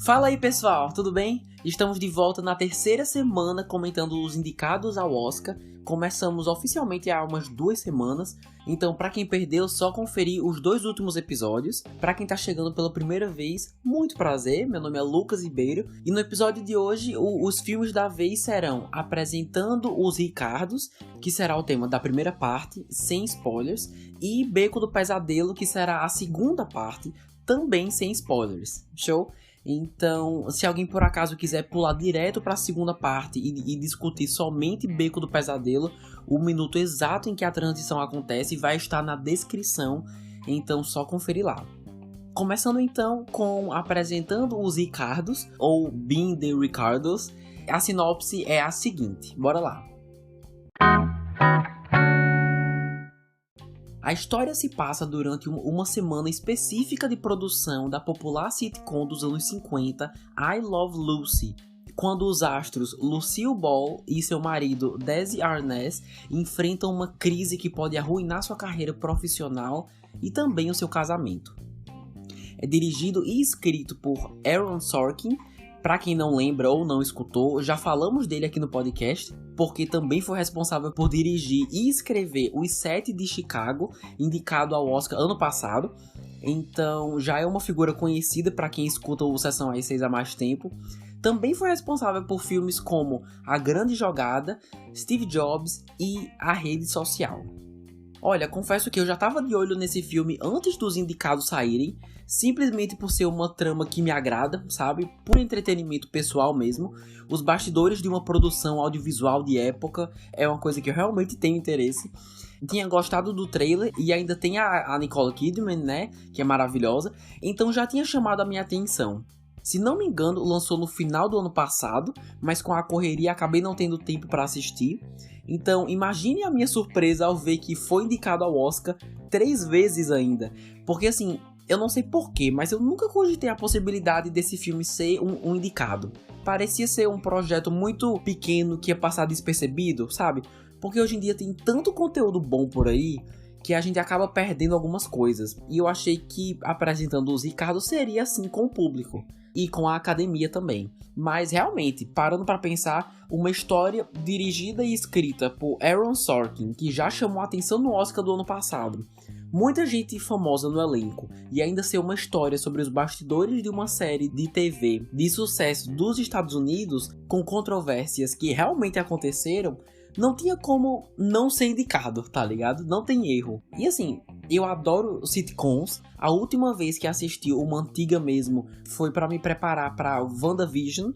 Fala aí pessoal, tudo bem? Estamos de volta na terceira semana comentando os indicados ao Oscar. Começamos oficialmente há umas 2 semanas, então para quem perdeu, só conferir os 2 últimos episódios. Para quem tá chegando pela primeira vez, muito prazer, meu nome é Lucas Ribeiro e no episódio de hoje os filmes da vez serão Apresentando os Ricardos, que será o tema da primeira parte, sem spoilers, e Beco do Pesadelo, que será a segunda parte, também sem spoilers. Show? Então, se alguém por acaso quiser pular direto para a segunda parte e discutir somente Beco do Pesadelo, o minuto exato em que a transição acontece vai estar na descrição, então só conferir lá. Começando então com Apresentando os Ricardos, ou Being the Ricardos, a sinopse é a seguinte, bora lá. A história se passa durante uma semana específica de produção da popular sitcom dos anos 50, I Love Lucy, quando os astros Lucille Ball e seu marido Desi Arnaz enfrentam uma crise que pode arruinar sua carreira profissional e também o seu casamento. É dirigido e escrito por Aaron Sorkin. Para quem não lembra ou não escutou, já falamos dele aqui no podcast, porque também foi responsável por dirigir e escrever Os 7 de Chicago, indicado ao Oscar ano passado. Então já é uma figura conhecida para quem escuta o Sessão A6 há mais tempo. Também foi responsável por filmes como A Grande Jogada, Steve Jobs e A Rede Social. Olha, confesso que eu já estava de olho nesse filme antes dos indicados saírem, simplesmente por ser uma trama que me agrada, sabe? Por entretenimento pessoal mesmo. Os bastidores de uma produção audiovisual de época é uma coisa que eu realmente tenho interesse. Tinha gostado do trailer e ainda tem a Nicole Kidman, né? Que é maravilhosa. Então já tinha chamado a minha atenção. Se não me engano, lançou no final do ano passado, mas com a correria acabei não tendo tempo para assistir. Então, imagine a minha surpresa ao ver que foi indicado ao Oscar 3 vezes ainda. Porque assim, eu não sei porquê, mas eu nunca cogitei a possibilidade desse filme ser um indicado. Parecia ser um projeto muito pequeno que ia passar despercebido, sabe? Porque hoje em dia tem tanto conteúdo bom por aí que a gente acaba perdendo algumas coisas. E eu achei que Apresentando os Ricardos seria assim com o público. E com a academia também. Mas realmente, parando para pensar, uma história dirigida e escrita por Aaron Sorkin, que já chamou a atenção no Oscar do ano passado. Muita gente famosa no elenco, e ainda ser uma história sobre os bastidores de uma série de TV de sucesso dos Estados Unidos, com controvérsias que realmente aconteceram, não tinha como não ser indicado, tá ligado? Não tem erro. E assim, eu adoro sitcoms. A última vez que assisti uma antiga mesmo foi para me preparar para WandaVision.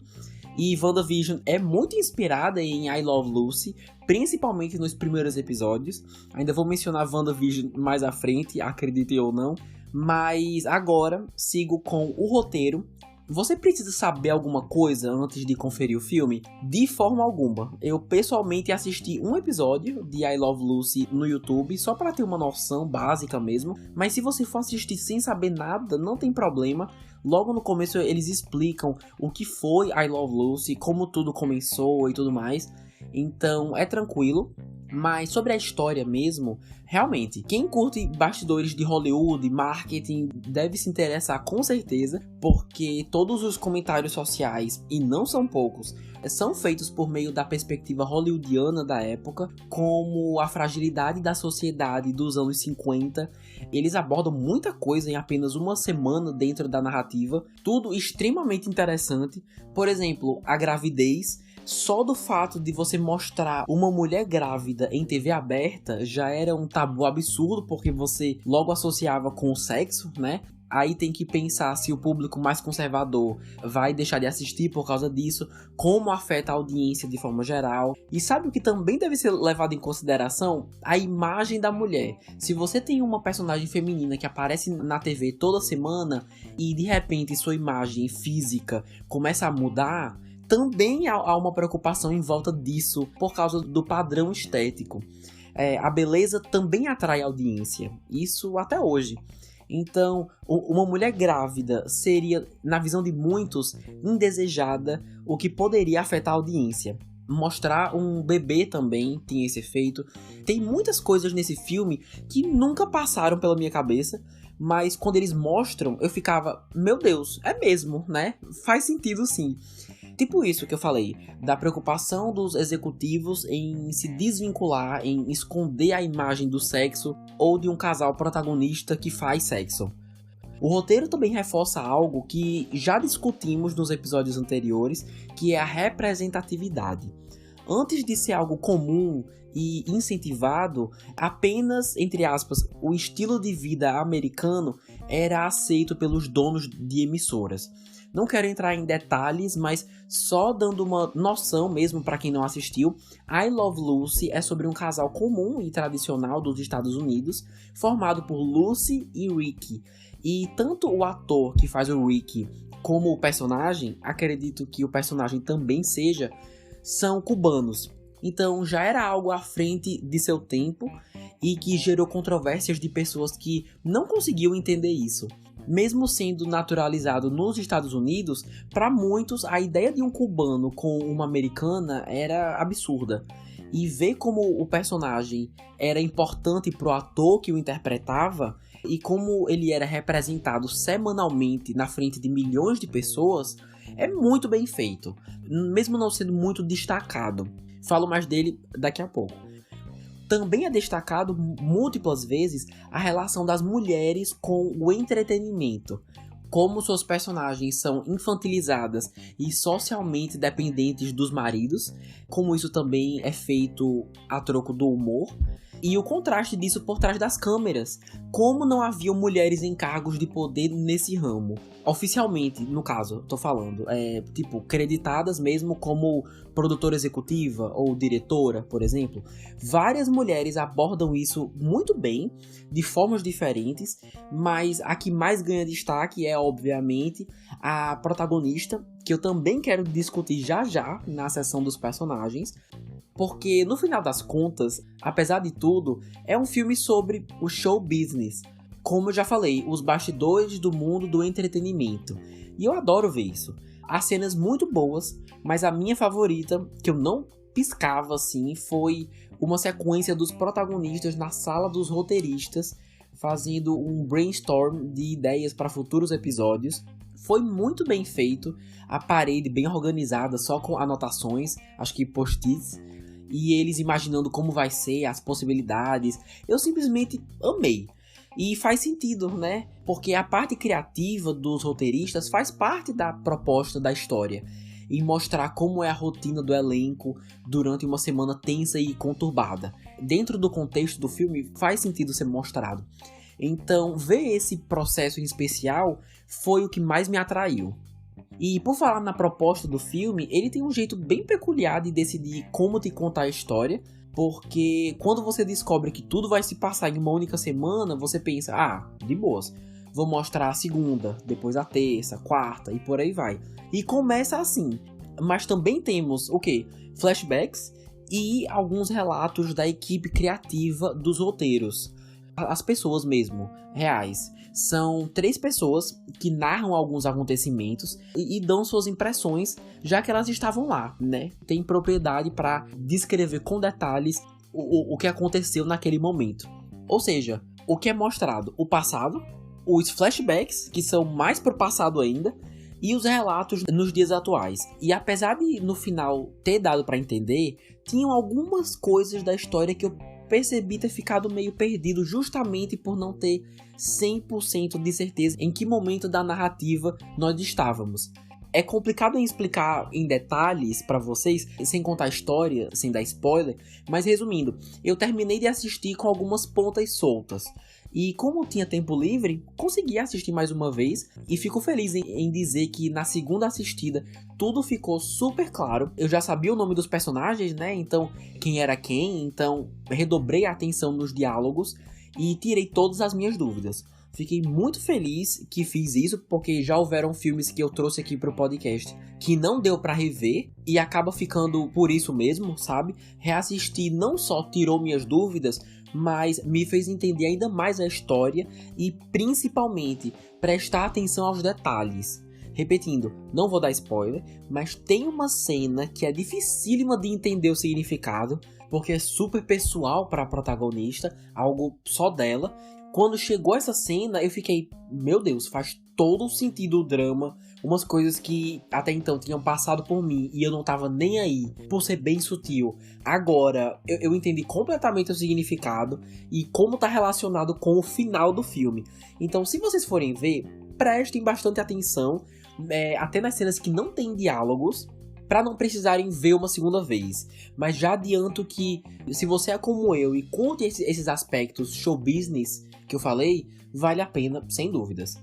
E WandaVision é muito inspirada em I Love Lucy, principalmente nos primeiros episódios. Ainda vou mencionar WandaVision mais à frente, acreditem ou não. Mas agora sigo com o roteiro. Você precisa saber alguma coisa antes de conferir o filme? De forma alguma. Eu pessoalmente assisti um episódio de I Love Lucy no YouTube, só para ter uma noção básica mesmo. Mas se você for assistir sem saber nada, não tem problema. Logo no começo eles explicam o que foi I Love Lucy, como tudo começou e tudo mais. Então é tranquilo. Mas sobre a história mesmo, realmente, quem curte bastidores de Hollywood, marketing, deve se interessar com certeza, porque todos os comentários sociais, e não são poucos, são feitos por meio da perspectiva hollywoodiana da época, como a fragilidade da sociedade dos anos 50. Eles abordam muita coisa em apenas uma semana dentro da narrativa, tudo extremamente interessante. Por exemplo, a gravidez. Só do fato de você mostrar uma mulher grávida em TV aberta já era um tabu absurdo, porque você logo associava com o sexo, né? Aí tem que pensar se o público mais conservador vai deixar de assistir por causa disso, como afeta a audiência de forma geral. E sabe o que também deve ser levado em consideração? A imagem da mulher. Se você tem uma personagem feminina que aparece na TV toda semana e de repente sua imagem física começa a mudar, também há uma preocupação em volta disso por causa do padrão estético. A beleza também atrai audiência, isso até hoje. Então, uma mulher grávida seria, na visão de muitos, indesejada, o que poderia afetar a audiência. Mostrar um bebê também tem esse efeito. Tem muitas coisas nesse filme que nunca passaram pela minha cabeça, mas quando eles mostram, eu ficava, meu Deus, é mesmo, né? Faz sentido sim. Tipo isso que eu falei, da preocupação dos executivos em se desvincular, em esconder a imagem do sexo ou de um casal protagonista que faz sexo. O roteiro também reforça algo que já discutimos nos episódios anteriores, que é a representatividade. Antes de ser algo comum e incentivado, apenas, entre aspas, o estilo de vida americano era aceito pelos donos de emissoras. Não quero entrar em detalhes, mas só dando uma noção mesmo para quem não assistiu, I Love Lucy é sobre um casal comum e tradicional dos Estados Unidos, formado por Lucy e Ricky. E tanto o ator que faz o Ricky como o personagem, acredito que o personagem também seja, são cubanos. Então já era algo à frente de seu tempo e que gerou controvérsias de pessoas que não conseguiam entender isso. Mesmo sendo naturalizado nos Estados Unidos, para muitos a ideia de um cubano com uma americana era absurda. E ver como o personagem era importante para o ator que o interpretava e como ele era representado semanalmente na frente de milhões de pessoas é muito bem feito, mesmo não sendo muito destacado. Falo mais dele daqui a pouco. Também é destacado múltiplas vezes a relação das mulheres com o entretenimento, como suas personagens são infantilizadas e socialmente dependentes dos maridos, como isso também é feito a troco do humor, e o contraste disso por trás das câmeras, como não haviam mulheres em cargos de poder nesse ramo. Oficialmente, no caso, tô falando, creditadas mesmo como produtora executiva ou diretora, por exemplo. Várias mulheres abordam isso muito bem, de formas diferentes, mas a que mais ganha destaque é, obviamente, a protagonista, que eu também quero discutir já na seção dos personagens, porque no final das contas, apesar de tudo, é um filme sobre o show business. Como eu já falei, os bastidores do mundo do entretenimento. E eu adoro ver isso. Há cenas muito boas, mas a minha favorita, que eu não piscava assim, foi uma sequência dos protagonistas na sala dos roteiristas, fazendo um brainstorm de ideias para futuros episódios. Foi muito bem feito, a parede bem organizada, só com anotações, acho que post-its, e eles imaginando como vai ser, as possibilidades. Eu simplesmente amei. E faz sentido, né? Porque a parte criativa dos roteiristas faz parte da proposta da história. E mostrar como é a rotina do elenco durante uma semana tensa e conturbada. Dentro do contexto do filme, faz sentido ser mostrado. Então, ver esse processo em especial foi o que mais me atraiu. E por falar na proposta do filme, ele tem um jeito bem peculiar de decidir como te contar a história, porque quando você descobre que tudo vai se passar em uma única semana, você pensa, de boas, vou mostrar a segunda, depois a terça, quarta e por aí vai. E começa assim, mas também temos o quê? Flashbacks e alguns relatos da equipe criativa dos roteiros. As pessoas mesmo, reais. São 3 pessoas que narram alguns acontecimentos e dão suas impressões, já que elas estavam lá, né? Tem propriedade para descrever com detalhes o que aconteceu naquele momento. Ou seja, o que é mostrado? O passado, os flashbacks, que são mais pro passado ainda, e os relatos nos dias atuais. E apesar de no final ter dado para entender, tinham algumas coisas da história que eu percebi ter ficado meio perdido justamente por não ter 100% de certeza em que momento da narrativa nós estávamos. É complicado em explicar em detalhes para vocês, sem contar a história, sem dar spoiler, mas resumindo, eu terminei de assistir com algumas pontas soltas. E como tinha tempo livre, consegui assistir mais uma vez e fico feliz em dizer que na segunda assistida tudo ficou super claro. Eu já sabia o nome dos personagens, né? Então, quem era quem, então redobrei a atenção nos diálogos e tirei todas as minhas dúvidas. Fiquei muito feliz que fiz isso, porque já houveram filmes que eu trouxe aqui pro podcast que não deu pra rever e acaba ficando por isso mesmo, sabe? Reassistir não só tirou minhas dúvidas, mas me fez entender ainda mais a história e, principalmente, prestar atenção aos detalhes. Repetindo, não vou dar spoiler, mas tem uma cena que é dificílima de entender o significado, porque é super pessoal para a protagonista, algo só dela, Quando chegou essa cena, eu fiquei, meu Deus, faz todo sentido o drama. Umas coisas que até então tinham passado por mim e eu não tava nem aí, por ser bem sutil. Agora, eu entendi completamente o significado e como tá relacionado com o final do filme. Então, se vocês forem ver, prestem bastante atenção, até nas cenas que não tem diálogos, para não precisarem ver uma segunda vez. Mas já adianto que, se você é como eu e curte esses aspectos show business que eu falei, vale a pena, sem dúvidas.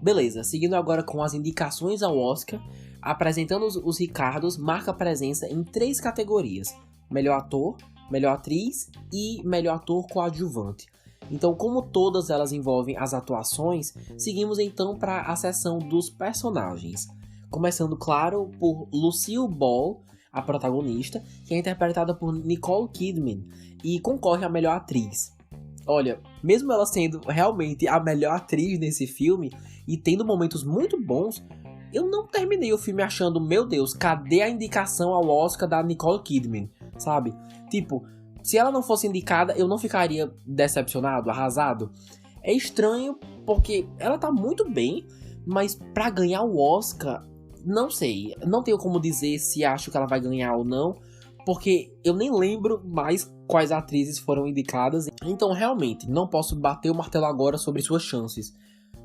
Beleza, seguindo agora com as indicações ao Oscar, apresentando os Ricardos, marca presença em 3 categorias: melhor ator, melhor atriz e melhor ator coadjuvante. Então, como todas elas envolvem as atuações, seguimos então para a seção dos personagens. Começando, claro, por Lucille Ball, a protagonista, que é interpretada por Nicole Kidman e concorre a melhor atriz. Olha, mesmo ela sendo realmente a melhor atriz nesse filme e tendo momentos muito bons, eu não terminei o filme achando, meu Deus, cadê a indicação ao Oscar da Nicole Kidman, sabe? Tipo, se ela não fosse indicada, eu não ficaria decepcionado, arrasado. É estranho porque ela tá muito bem, mas pra ganhar o Oscar, não sei. Não tenho como dizer se acho que ela vai ganhar ou não, porque eu nem lembro mais quais atrizes foram indicadas. Então, realmente, não posso bater o martelo agora sobre suas chances.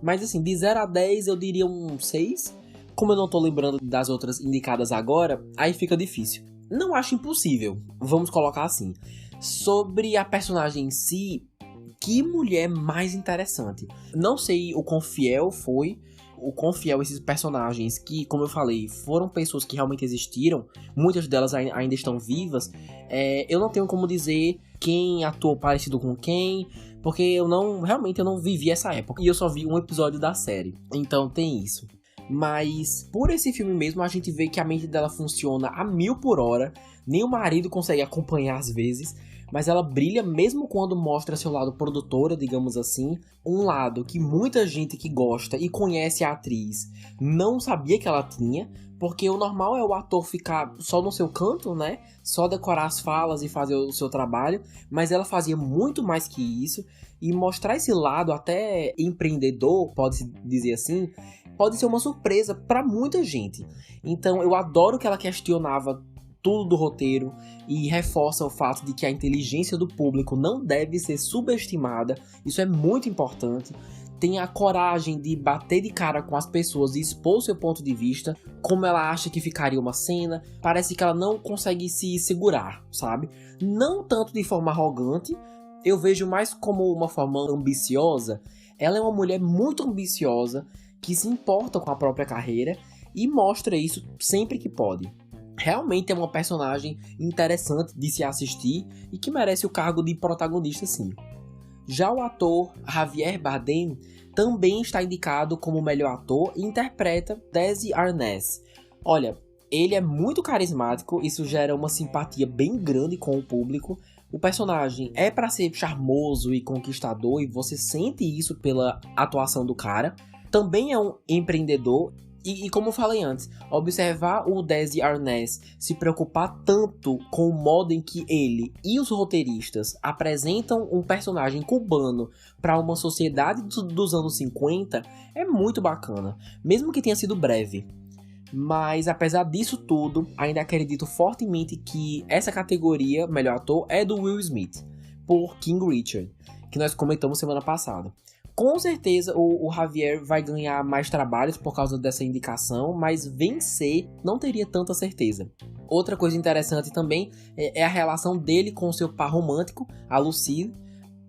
Mas, assim, de 0 a 10, eu diria um 6. Como eu não tô lembrando das outras indicadas agora, aí fica difícil. Não acho impossível, vamos colocar assim. Sobre a personagem em si, que mulher mais interessante. Não sei o quão fiel foi, o quão fiel esses personagens que, como eu falei, foram pessoas que realmente existiram, muitas delas ainda estão vivas. Eu não tenho como dizer quem atuou parecido com quem, porque eu não vivi essa época e eu só vi um episódio da série, então tem isso. Mas por esse filme mesmo a gente vê que a mente dela funciona a 1000 por hora, nem o marido consegue acompanhar às vezes, mas ela brilha mesmo quando mostra seu lado produtora, digamos assim. Um lado que muita gente que gosta e conhece a atriz não sabia que ela tinha, porque o normal é o ator ficar só no seu canto, né? Só decorar as falas e fazer o seu trabalho, mas ela fazia muito mais que isso, e mostrar esse lado até empreendedor, pode-se dizer assim, pode ser uma surpresa para muita gente. Então eu adoro que ela questionava tudo do roteiro e reforça o fato de que a inteligência do público não deve ser subestimada. Isso é muito importante. Tem a coragem de bater de cara com as pessoas e expor seu ponto de vista, como ela acha que ficaria uma cena. Parece que ela não consegue se segurar, sabe? Não tanto de forma arrogante, eu vejo mais como uma forma ambiciosa. Ela é uma mulher muito ambiciosa, que se importa com a própria carreira e mostra isso sempre que pode. Realmente é uma personagem interessante de se assistir e que merece o cargo de protagonista, sim. Já o ator Javier Bardem também está indicado como melhor ator e interpreta Desi Arnaz. Olha, ele é muito carismático, isso gera uma simpatia bem grande com o público. O personagem é para ser charmoso e conquistador e você sente isso pela atuação do cara. Também é um empreendedor. E como eu falei antes, observar o Desi Arnaz se preocupar tanto com o modo em que ele e os roteiristas apresentam um personagem cubano para uma sociedade dos anos 50 é muito bacana, mesmo que tenha sido breve. Mas apesar disso tudo, ainda acredito fortemente que essa categoria, melhor ator, é do Will Smith, por King Richard, que nós comentamos semana passada. Com certeza o Javier vai ganhar mais trabalhos por causa dessa indicação, mas vencer não teria tanta certeza. Outra coisa interessante também é a relação dele com o seu par romântico, a Lucille.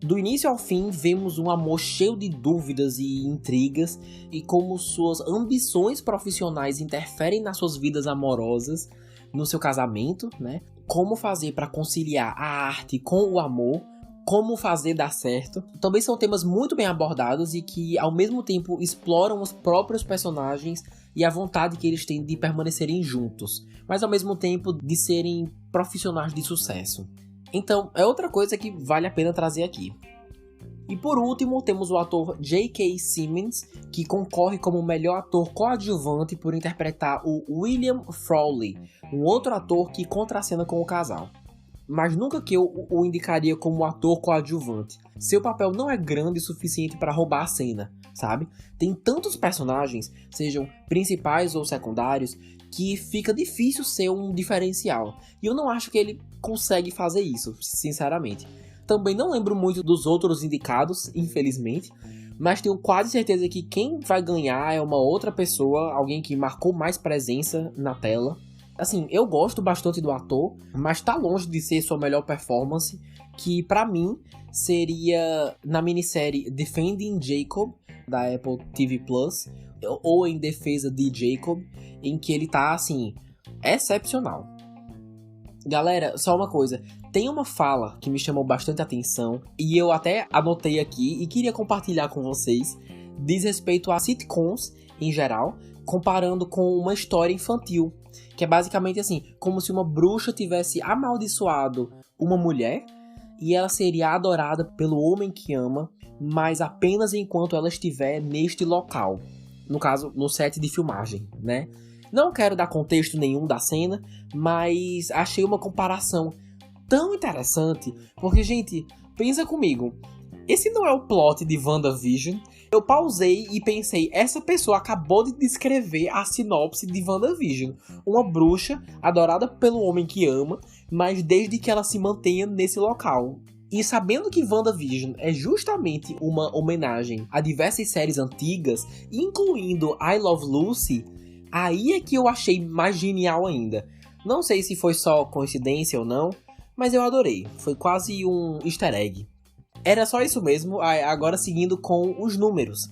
Do início ao fim, vemos um amor cheio de dúvidas e intrigas, e como suas ambições profissionais interferem nas suas vidas amorosas, no seu casamento, né? Como fazer para conciliar a arte com o amor, como fazer dar certo. Também são temas muito bem abordados e que ao mesmo tempo exploram os próprios personagens e a vontade que eles têm de permanecerem juntos, mas ao mesmo tempo de serem profissionais de sucesso. Então é outra coisa que vale a pena trazer aqui. E por último temos o ator J.K. Simmons, que concorre como o melhor ator coadjuvante por interpretar o William Frawley, um outro ator que contracena com o casal. mas nunca que eu o indicaria como ator coadjuvante. Seu papel não é grande o suficiente para roubar a cena, sabe? Tem tantos personagens, sejam principais ou secundários, que fica difícil ser um diferencial. E eu não acho que ele consegue fazer isso, sinceramente. Também não lembro muito dos outros indicados, infelizmente, mas tenho quase certeza que quem vai ganhar é uma outra pessoa, alguém que marcou mais presença na tela. Assim, eu gosto bastante do ator, mas tá longe de ser sua melhor performance, que pra mim seria na minissérie Defending Jacob, da Apple TV Plus, ou Em Defesa de Jacob, em que ele tá, assim, excepcional. Galera, só uma coisa, tem uma fala que me chamou bastante atenção, e eu até anotei aqui e queria compartilhar com vocês, diz respeito a sitcoms em geral, comparando com uma história infantil, que é basicamente assim, como se uma bruxa tivesse amaldiçoado uma mulher, e ela seria adorada pelo homem que ama, mas apenas enquanto ela estiver neste local. No caso, no set de filmagem, né? Não quero dar contexto nenhum da cena, mas achei uma comparação tão interessante, porque, gente, pensa comigo, esse não é o plot de WandaVision. Eu pausei e pensei, essa pessoa acabou de descrever a sinopse de WandaVision. Uma bruxa adorada pelo homem que ama, mas desde que ela se mantenha nesse local. E sabendo que WandaVision é justamente uma homenagem a diversas séries antigas, incluindo I Love Lucy, aí é que eu achei mais genial ainda. Não sei se foi só coincidência ou não, mas eu adorei. Foi quase um easter egg. Era só isso mesmo, agora seguindo com os números.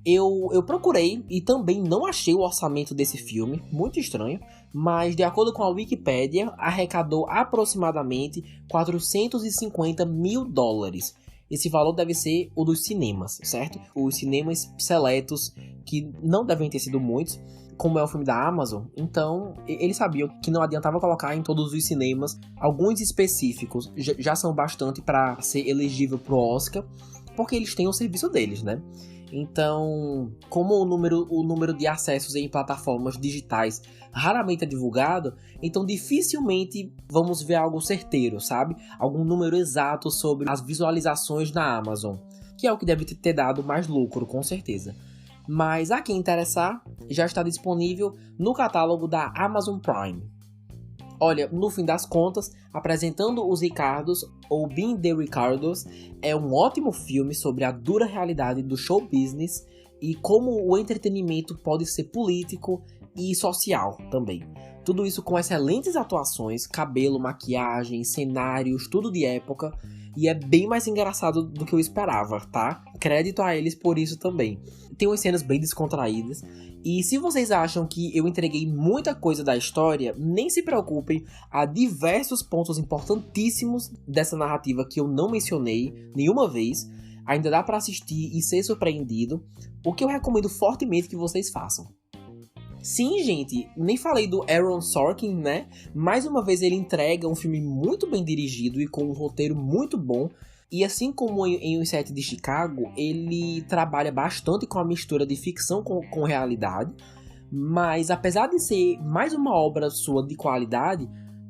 Eu procurei e também não achei o orçamento desse filme, muito estranho, mas de acordo com a Wikipédia, arrecadou aproximadamente 450 mil dólares. Esse valor deve ser o dos cinemas, certo? Os cinemas seletos, que não devem ter sido muitos, como é o filme da Amazon, então eles sabiam que não adiantava colocar em todos os cinemas. Alguns específicos já são bastante para ser elegível pro Oscar, porque eles têm o serviço deles, né? Então, como o número de acessos em plataformas digitais raramente é divulgado, então dificilmente vamos ver algo certeiro, sabe? Algum número exato sobre as visualizações na Amazon, que é o que deve ter dado mais lucro, com certeza. Mas a quem interessar, já está disponível no catálogo da Amazon Prime. Olha, no fim das contas, Apresentando os Ricardos, ou Being the Ricardos, é um ótimo filme sobre a dura realidade do show business e como o entretenimento pode ser político e social também. Tudo isso com excelentes atuações, cabelo, maquiagem, cenários, tudo de época, e é bem mais engraçado do que eu esperava, tá? Crédito a eles por isso também. Tem umas cenas bem descontraídas, e se vocês acham que eu entreguei muita coisa da história, nem se preocupem, há diversos pontos importantíssimos dessa narrativa que eu não mencionei nenhuma vez. Ainda dá pra assistir e ser surpreendido, o que eu recomendo fortemente que vocês façam. Sim, gente, nem falei do Aaron Sorkin, né? Mais uma vez ele entrega um filme muito bem dirigido e com um roteiro muito bom. E assim como em Os Sete de Chicago, ele trabalha bastante com a mistura de ficção com realidade. Mas apesar de ser mais uma obra sua de qualidade,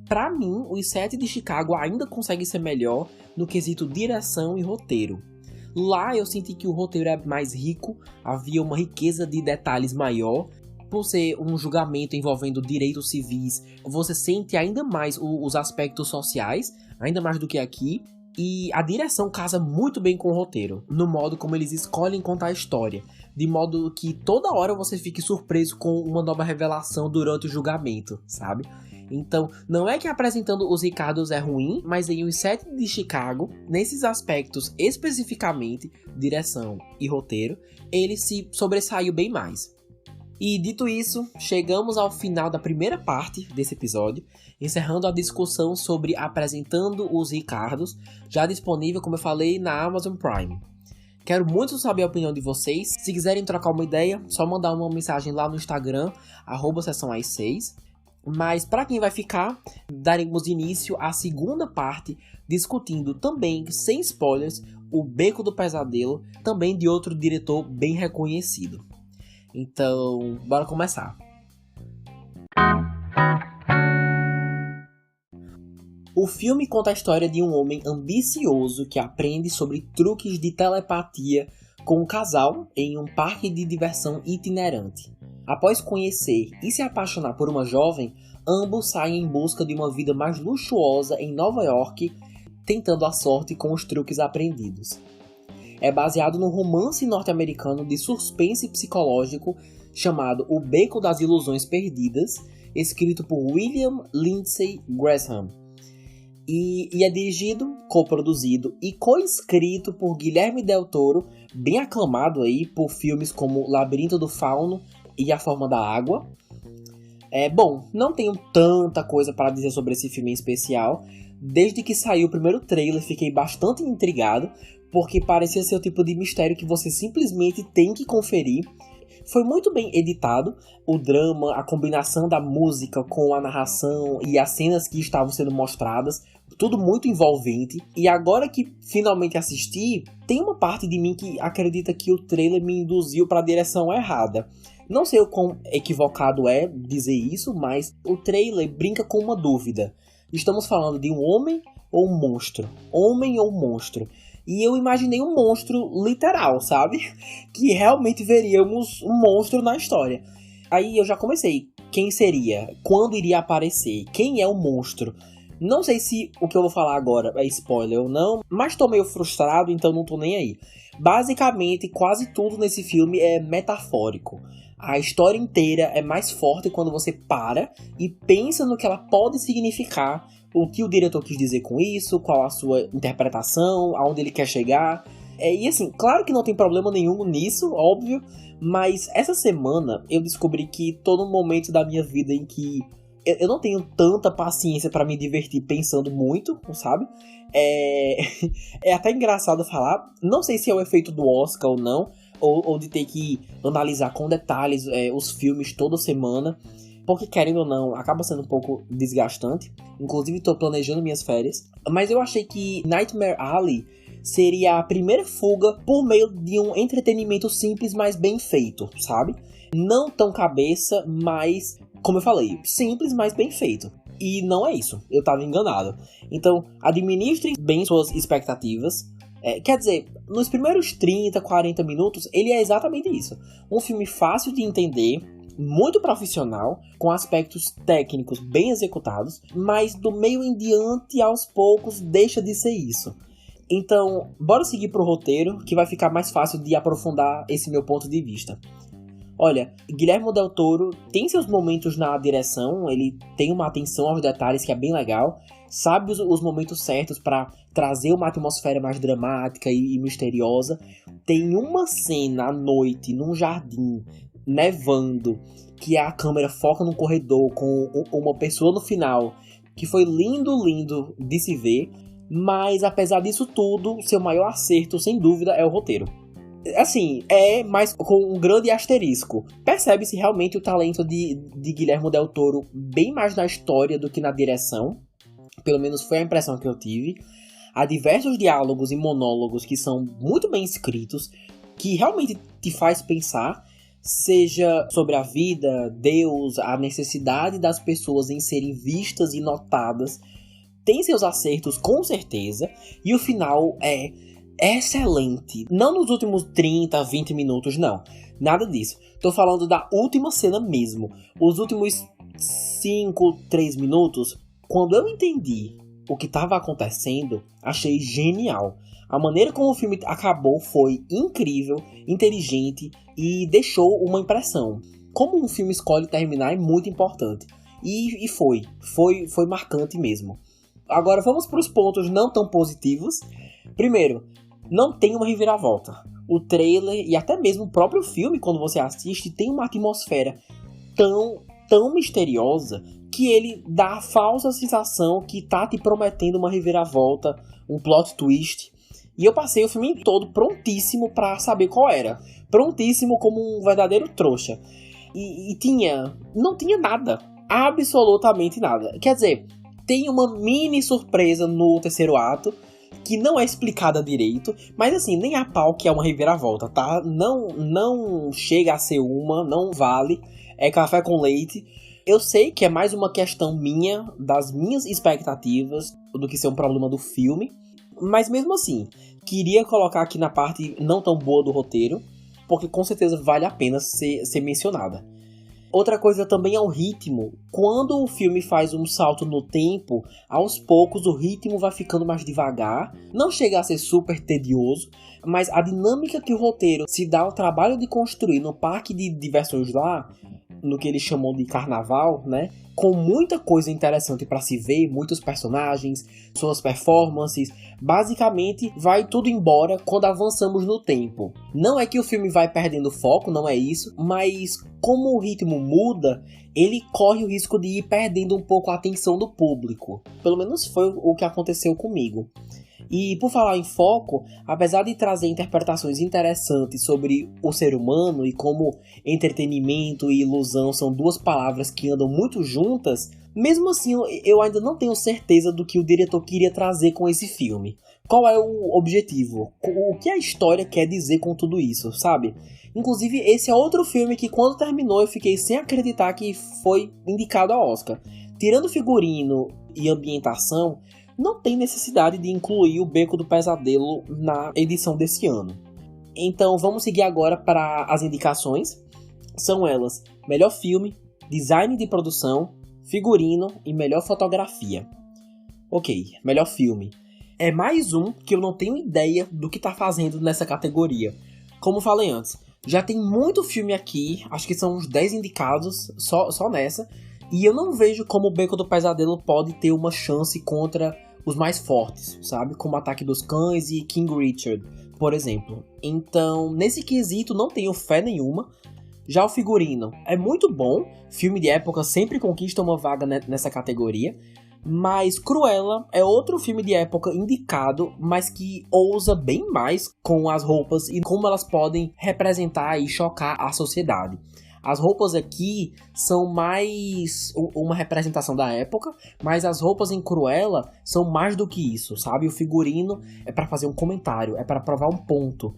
pra mim, Os Sete de Chicago ainda consegue ser melhor no quesito direção e roteiro. Lá eu senti que o roteiro é mais rico, havia uma riqueza de detalhes maior. Por ser um julgamento envolvendo direitos civis, você sente ainda mais os aspectos sociais, ainda mais do que aqui. E a direção casa muito bem com o roteiro, no modo como eles escolhem contar a história, de modo que toda hora você fique surpreso com uma nova revelação durante o julgamento, sabe? Então, não é que Apresentando os Ricardos é ruim, mas em Os Sete de Chicago, nesses aspectos especificamente, direção e roteiro, ele se sobressaiu bem mais. E dito isso, chegamos ao final da primeira parte desse episódio, encerrando a discussão sobre Apresentando os Ricardos, já disponível, como eu falei, na Amazon Prime. Quero muito saber a opinião de vocês. Se quiserem trocar uma ideia, só mandar uma mensagem lá no Instagram, @sessãoas6. Mas para quem vai ficar, daremos início à segunda parte, discutindo também, sem spoilers, O Beco do Pesadelo, também de outro diretor bem reconhecido. Então, bora O O filme conta a história de um homem ambicioso que aprende sobre truques de telepatia com um casal em um parque de diversão itinerante. Após conhecer e se apaixonar por uma jovem, ambos saem em busca de uma vida mais luxuosa em Nova York, tentando a sorte com os truques aprendidos. É baseado no romance norte-americano de suspense psicológico chamado O Beco das Ilusões Perdidas, escrito por William Lindsay Gresham. E é dirigido, coproduzido e co-escrito por Guilherme Del Toro, bem aclamado aí por filmes como Labirinto do Fauno e A Forma da Água. Bom, não tenho tanta coisa para dizer sobre esse filme em especial. Desde que saiu o primeiro trailer, fiquei bastante intrigado, porque parecia ser o tipo de mistério que você simplesmente tem que conferir. Foi muito bem editado, o drama, a combinação da música com a narração e as cenas que estavam sendo mostradas, tudo muito envolvente. E agora que finalmente assisti, tem uma parte de mim que acredita que o trailer me induziu para a direção errada. Não sei o quão equivocado é dizer isso, mas o trailer brinca com uma dúvida. Estamos falando de um homem ou um monstro? Homem ou monstro? E eu imaginei um monstro literal, sabe? Que realmente veríamos um monstro na história. Aí eu já comecei. Quem seria? Quando iria aparecer? Quem é o monstro? Não sei se o que eu vou falar agora é spoiler ou não, mas tô meio frustrado, então não tô nem aí. Basicamente, quase tudo nesse filme é metafórico. A história inteira é mais forte quando você para e pensa no que ela pode significar, o que o diretor quis dizer com isso, qual a sua interpretação, aonde ele quer chegar. E assim, claro que não tem problema nenhum nisso, óbvio, mas essa semana eu descobri que tô num momento da minha vida em que eu não tenho tanta paciência pra me divertir pensando muito, sabe? É até engraçado falar, não sei se é o efeito do Oscar ou não, ou de ter que analisar com detalhes os filmes toda semana, porque querendo ou não, acaba sendo um pouco desgastante. Inclusive tô planejando minhas férias, mas eu achei que Nightmare Alley seria a primeira fuga por meio de um entretenimento simples, mas bem feito, sabe? Não tão cabeça, mas, como eu falei, simples, mas bem feito. E não é isso, eu tava enganado. Então, administre bem suas expectativas. Quer dizer, nos primeiros 30, 40 minutos, ele é exatamente isso. Um filme fácil de entender, muito profissional, com aspectos técnicos bem executados, mas do meio em diante, aos poucos, deixa de ser isso. Então, bora seguir pro roteiro, que vai ficar mais fácil de aprofundar esse meu ponto de vista. Olha, Guilherme Del Toro tem seus momentos na direção, ele tem uma atenção aos detalhes que é bem legal, sabe os momentos certos para trazer uma atmosfera mais dramática e misteriosa. Tem uma cena à noite, num jardim, nevando, que a câmera foca num corredor com uma pessoa no final, que foi lindo de se ver, mas apesar disso tudo, seu maior acerto, sem dúvida, é o roteiro. Assim, mas com um grande asterisco. Percebe-se realmente o talento de Guilherme Del Toro bem mais na história do que na direção. Pelo menos foi a impressão que eu tive. Há diversos diálogos e monólogos que são muito bem escritos, que realmente te faz pensar, seja sobre a vida, Deus, a necessidade das pessoas em serem vistas e notadas. Tem seus acertos com certeza, e o final é excelente. Não nos últimos 30, 20 minutos, não. Nada disso. Tô falando da última cena mesmo. Os últimos 5, 3 minutos, quando eu entendi o que estava acontecendo, achei genial. A maneira como o filme acabou foi incrível, inteligente e deixou uma impressão. Como um filme escolhe terminar é muito importante. E foi marcante mesmo. Agora vamos para os pontos não tão positivos. Primeiro, não tem uma reviravolta. O trailer e até mesmo o próprio filme, quando você assiste, tem uma atmosfera tão misteriosa que ele dá a falsa sensação que tá te prometendo uma reviravolta, um plot twist. E eu passei o filme todo prontíssimo pra saber qual era. Prontíssimo como um verdadeiro trouxa. E não tinha nada. Absolutamente nada. Quer dizer, tem uma mini surpresa no terceiro ato, que não é explicada direito, mas assim, nem a pau que é uma reviravolta, tá? Não chega a ser não vale, é café com leite. Eu sei que é mais uma questão minha, das minhas expectativas, do que ser um problema do filme. Mas mesmo assim, queria colocar aqui na parte não tão boa do roteiro, porque com certeza vale a pena ser mencionada. Outra coisa também é o ritmo. Quando o filme faz um salto no tempo, aos poucos o ritmo vai ficando mais devagar. Não chega a ser super tedioso, mas a dinâmica que o roteiro se dá ao trabalho de construir no parque de diversões lá, no que eles chamam de carnaval, né? Com muita coisa interessante para se ver, muitos personagens, suas performances. Basicamente, vai tudo embora quando avançamos no tempo. Não é que o filme vai perdendo foco, não é isso, mas como o ritmo muda, ele corre o risco de ir perdendo um pouco a atenção do público. Pelo menos foi o que aconteceu comigo. E por falar em foco, apesar de trazer interpretações interessantes sobre o ser humano e como entretenimento e ilusão são duas palavras que andam muito juntas, mesmo assim eu ainda não tenho certeza do que o diretor queria trazer com esse filme. Qual é o objetivo? O que a história quer dizer com tudo isso, sabe? Inclusive, esse é outro filme que quando terminou eu fiquei sem acreditar que foi indicado ao Oscar. Tirando figurino e ambientação, não tem necessidade de incluir o Beco do Pesadelo na edição desse ano. Então vamos seguir agora para as indicações. São elas: melhor filme, design de produção, figurino e melhor fotografia. Ok, melhor filme. É mais um que eu não tenho ideia do que tá fazendo nessa categoria. Como falei antes, já tem muito filme aqui, acho que são uns 10 indicados só nessa. E eu não vejo como o Beco do Pesadelo pode ter uma chance contra os mais fortes, sabe? Como Ataque dos Cães e King Richard, por exemplo. Então, nesse quesito, não tenho fé nenhuma. Já o figurino é muito bom. Filme de época sempre conquista uma vaga nessa categoria. Mas Cruella é outro filme de época indicado, mas que ousa bem mais com as roupas e como elas podem representar e chocar a sociedade. As roupas aqui são mais uma representação da época, mas as roupas em Cruella são mais do que isso, sabe? O figurino é pra fazer um comentário, é pra provar um ponto.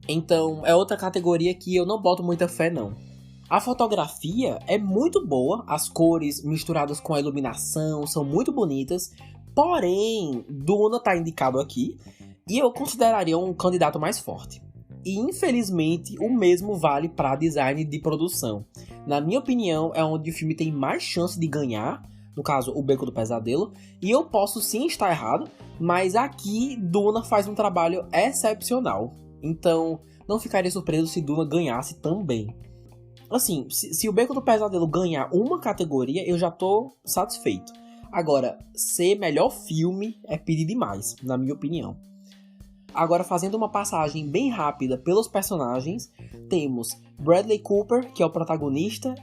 Então, é outra categoria que eu não boto muita fé, não. A fotografia é muito boa, as cores misturadas com a iluminação são muito bonitas, porém, Duna tá indicado aqui e eu consideraria um candidato mais forte. E infelizmente o mesmo vale para design de produção. Na minha opinião, é onde o filme tem mais chance de ganhar, no caso o Beco do Pesadelo, e eu posso sim estar errado, mas aqui Duna faz um trabalho excepcional. Então não ficaria surpreso se Duna ganhasse também. Assim, se o Beco do Pesadelo ganhar uma categoria, eu já tô satisfeito. Agora, ser melhor filme é pedir demais, na minha opinião. Agora, fazendo uma passagem bem rápida pelos personagens, temos Bradley Cooper, que é o protagonista,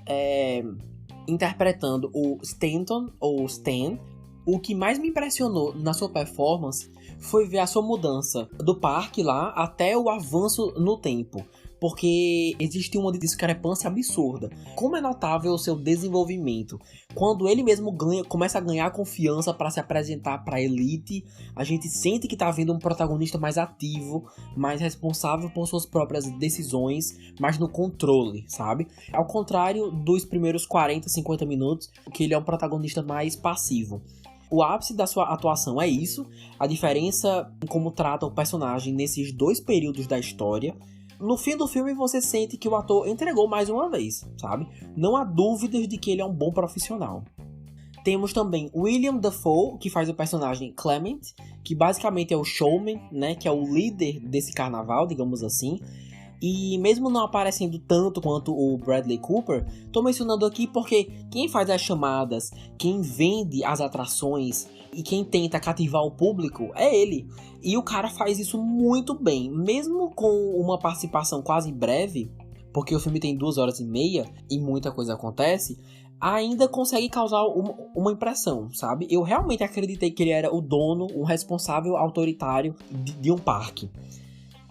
interpretando o Stanton, ou Stan. O que mais me impressionou na sua performance foi ver a sua mudança do parque lá até o avanço no tempo. Porque existe uma discrepância absurda. Como é notável o seu desenvolvimento. Quando ele mesmo começa a ganhar confiança para se apresentar para a elite, a gente sente que está vendo um protagonista mais ativo, mais responsável por suas próprias decisões, mais no controle, sabe? Ao contrário dos primeiros 40, 50 minutos, que ele é um protagonista mais passivo. O ápice da sua atuação é isso, a diferença em como trata o personagem nesses dois períodos da história. No fim do filme você sente que o ator entregou mais uma vez, sabe? Não há dúvidas de que ele é um bom profissional. Temos também William Dafoe, que faz o personagem Clement, que basicamente é o showman, né? Que é o líder desse carnaval, digamos assim. E mesmo não aparecendo tanto quanto o Bradley Cooper, tô mencionando aqui porque quem faz as chamadas, quem vende as atrações e quem tenta cativar o público é ele. E o cara faz isso muito bem, mesmo com uma participação quase breve, porque o filme tem 2h30 e muita coisa acontece, ainda consegue causar uma impressão, sabe? Eu realmente acreditei que ele era o dono, um responsável autoritário de um parque.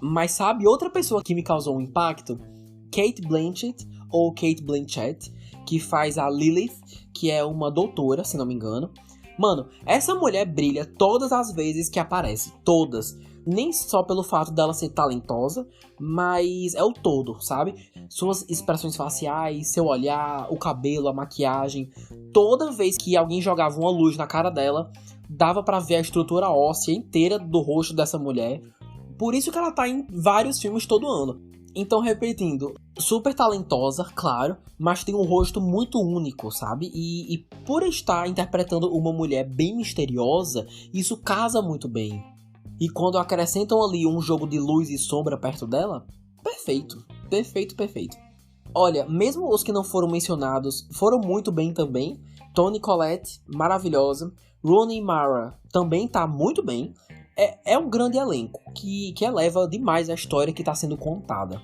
Mas sabe outra pessoa que me causou um impacto? Cate Blanchett, ou Cate Blanchett, que faz a Lilith, que é uma doutora, se não me engano. Mano, essa mulher brilha todas as vezes que aparece, todas. Nem só pelo fato dela ser talentosa, mas é o todo, sabe? Suas expressões faciais, seu olhar, o cabelo, a maquiagem. Toda vez que alguém jogava uma luz na cara dela, dava pra ver a estrutura óssea inteira do rosto dessa mulher. Por isso que ela tá em vários filmes todo ano. Então, repetindo, super talentosa, claro, mas tem um rosto muito único, sabe? E por estar interpretando uma mulher bem misteriosa, isso casa muito bem. E quando acrescentam ali um jogo de luz e sombra perto dela, perfeito, perfeito, perfeito. Olha, mesmo os que não foram mencionados foram muito bem também. Toni Collette, maravilhosa. Rooney Mara também tá muito bem. É um grande elenco que eleva demais a história que está sendo contada.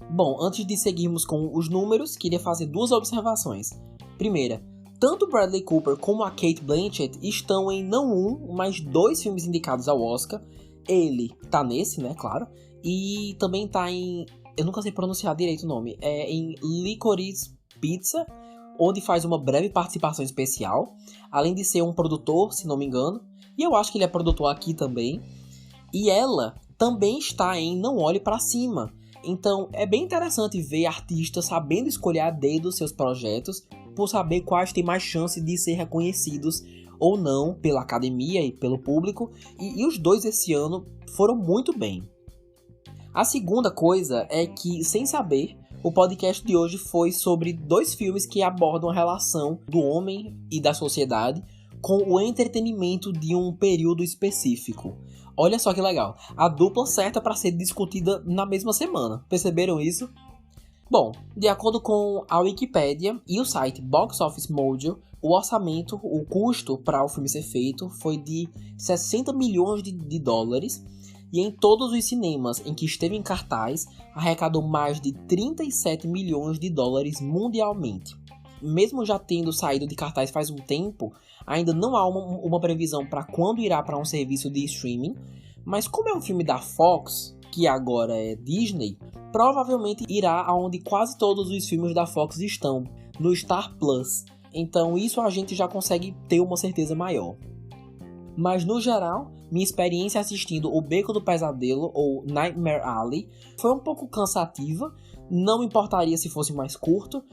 Bom, antes de seguirmos com os números, queria fazer 2 observações. Primeira, tanto Bradley Cooper como a Cate Blanchett estão em não um, mas 2 filmes indicados ao Oscar. Ele tá nesse, né, claro. E também tá em... eu nunca sei pronunciar direito o nome. É em Licorice Pizza, onde faz uma breve participação especial. Além de ser um produtor, se não me engano. E eu acho que ele é produtor aqui também. E ela também está em Não Olhe Pra Cima. Então é bem interessante ver artistas sabendo escolher a dedo seus projetos, por saber quais têm mais chance de ser reconhecidos ou não pela academia e pelo público. E os 2 esse ano foram muito bem. A segunda coisa é que, sem saber, o podcast de hoje foi sobre 2 filmes que abordam a relação do homem e da sociedade com o entretenimento de um período específico. Olha só que legal, a dupla certa para ser discutida na mesma semana. Perceberam isso? Bom, de acordo com a Wikipedia e o site Box Office Mojo, o orçamento, o custo para o filme ser feito foi de 60 milhões de dólares e em todos os cinemas em que esteve em cartaz arrecadou mais de 37 milhões de dólares mundialmente. Mesmo já tendo saído de cartaz faz um tempo, ainda não há uma previsão para quando irá para um serviço de streaming, mas como é um filme da Fox, que agora é Disney, provavelmente irá aonde quase todos os filmes da Fox estão, no Star Plus. Então isso a gente já consegue ter uma certeza maior. Mas no geral, minha experiência assistindo O Beco do Pesadelo, ou Nightmare Alley, foi um pouco cansativa, não importaria se fosse mais curto.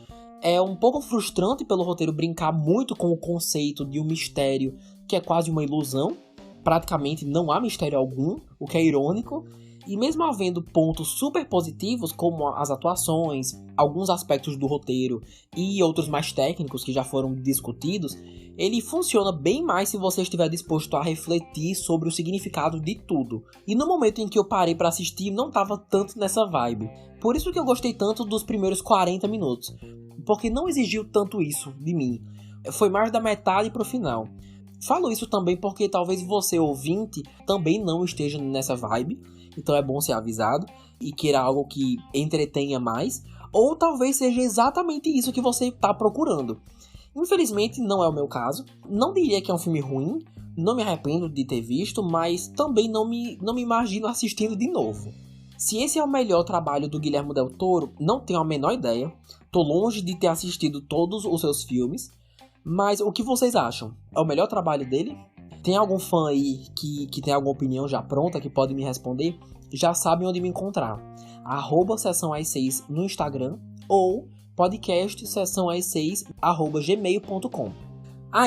É um pouco frustrante pelo roteiro brincar muito com o conceito de um mistério que é quase uma ilusão. Praticamente não há mistério algum, o que é irônico. E mesmo havendo pontos super positivos, como as atuações, alguns aspectos do roteiro e outros mais técnicos que já foram discutidos, ele funciona bem mais se você estiver disposto a refletir sobre o significado de tudo. E no momento em que eu parei para assistir, não estava tanto nessa vibe. Por isso que eu gostei tanto dos primeiros 40 minutos. Porque não exigiu tanto isso de mim. Foi mais da metade pro final. Falo isso também porque talvez você, ouvinte, também não esteja nessa vibe. Então é bom ser avisado e queira algo que entretenha mais. Ou talvez seja exatamente isso que você está procurando. Infelizmente não é o meu caso. Não diria que é um filme ruim. Não me arrependo de ter visto, mas também não me imagino assistindo de novo. Se esse é o melhor trabalho do Guillermo del Toro, não tenho a menor ideia. Tô longe de ter assistido todos os seus filmes. Mas o que vocês acham? É o melhor trabalho dele? Tem algum fã aí que tem alguma opinião já pronta que pode me responder? Já sabem onde me encontrar. @sessãoas6 no Instagram ou podcast sessãoas6@gmail.com.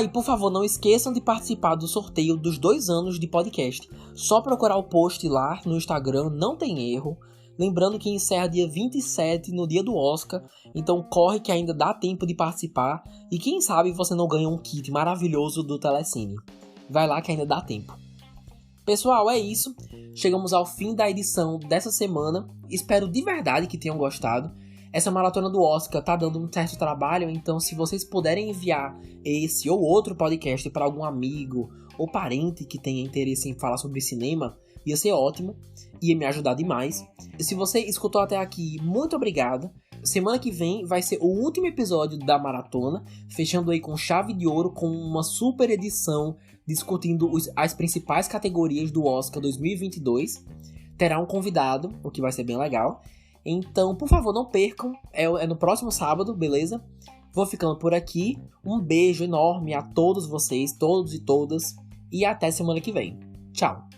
E por favor, não esqueçam de participar do sorteio dos 2 anos de podcast. Só procurar o post lá no Instagram, não tem erro. Lembrando que encerra dia 27, no dia do Oscar. Então corre que ainda dá tempo de participar. E quem sabe você não ganha um kit maravilhoso do Telecine. Vai lá que ainda dá tempo. Pessoal, é isso. Chegamos ao fim da edição dessa semana. Espero de verdade que tenham gostado. Essa maratona do Oscar tá dando um certo trabalho, então se vocês puderem enviar esse ou outro podcast para algum amigo ou parente que tenha interesse em falar sobre cinema, ia ser ótimo, ia me ajudar demais. E se você escutou até aqui, muito obrigado. Semana que vem vai ser o último episódio da maratona, fechando aí com chave de ouro, com uma super edição discutindo as principais categorias do Oscar 2022. Terá um convidado, o que vai ser bem legal. Então, por favor, não percam. É no próximo sábado, beleza? Vou ficando por aqui. Um beijo enorme a todos vocês, todos e todas. E até semana que vem. Tchau!